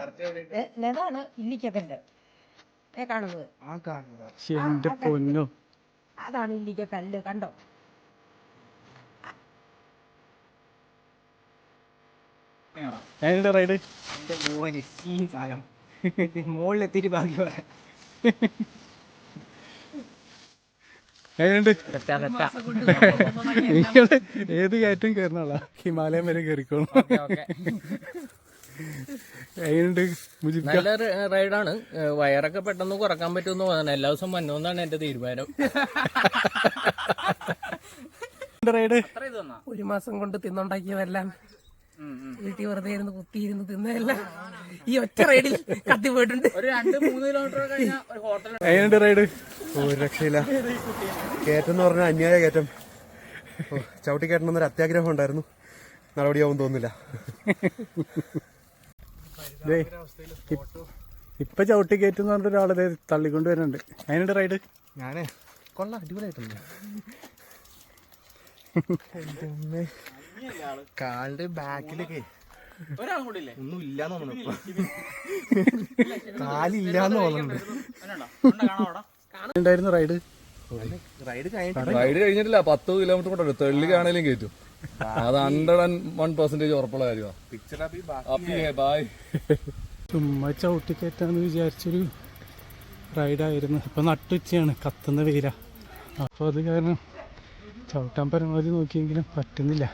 അതാണ് ഇല്ലിക്കക്കല്ല് കാണുന്നത്. എന്റെ പൊന്നോ, അതാണ് ഇല്ലിക്കക്കല്ല്, കണ്ടോ? റൈഡ് മോളിലെത്തിയിട്ട് ബാക്കി പറയാം. ഏത് കയറ്റം കയറുന്നാളാ? ഹിമാലയം വരെ കയറിക്കോളും. നല്ല റൈഡാണ്. വയറൊക്കെ പെട്ടെന്ന് കുറക്കാൻ പറ്റുമെന്ന് തോന്നുന്നു. എല്ലാ ദിവസവും വന്നോന്നാണ് എന്റെ തീരുമാനം. റൈഡ് 1 മാസം കൊണ്ട് തിന്നുണ്ടാക്കിയതെല്ലാം വീട്ടിൽ വെറുതെ ഇരുന്ന് കുത്തിയിരുന്ന് തിന്നതെല്ലാം ഈ ഒറ്റ റൈഡിൽ കത്തി പോയിട്ടുണ്ട്. ഒരു 2-3 കിലോമീറ്റർ കഴിഞ്ഞാൽ ഒരു ഹോട്ടൽ. എങ്ങനെയുണ്ട് റൈഡ്? ഒരു രക്ഷയില്ല. കയറ്റം എന്ന് പറഞ്ഞാൽ അന്യായ കയറ്റം. ചവിട്ടി കയറ്റണമെന്നൊരു അത്യാഗ്രഹം ഉണ്ടായിരുന്നു. നടപടിയാവും തോന്നുന്നില്ല. ഇപ്പൊ ചവിട്ടി കയറ്റെന്ന് പറഞ്ഞിട്ട് ഒരാളെ തള്ളിക്കൊണ്ട് വരുന്നുണ്ട്. അതിനുണ്ട് റൈഡ്. ഞാനേ കൊള്ളാം, അടിപൊളിയായിട്ടുണ്ട്. കാലിന്റെ ബാക്കിലൊക്കെ ഒന്നും ഇല്ലാന്ന് തോന്നുന്നു. കാലില്ലാന്ന് തോന്നുന്നുണ്ട്. ഉണ്ടായിരുന്നു റൈഡ്. റൈഡ് കഴിഞ്ഞിട്ടില്ല. 10 കിലോമീറ്റർ കൊണ്ടു തെള്ളി കാണലും കയറ്റും. അത് 101% ഉറപ്പുള്ള കാര്യമാണ്. ചുമ്മാ ചവിട്ടിക്കയറ്റാന്ന് വിചാരിച്ചൊരു റൈഡായിരുന്നു. ഇപ്പൊ നട്ടുച്ചയാണ്, കത്തുന്ന വെയില. അപ്പൊ അത് കാരണം ചവിട്ടാൻ പരമാവധി നോക്കിയെങ്കിലും പറ്റുന്നില്ല.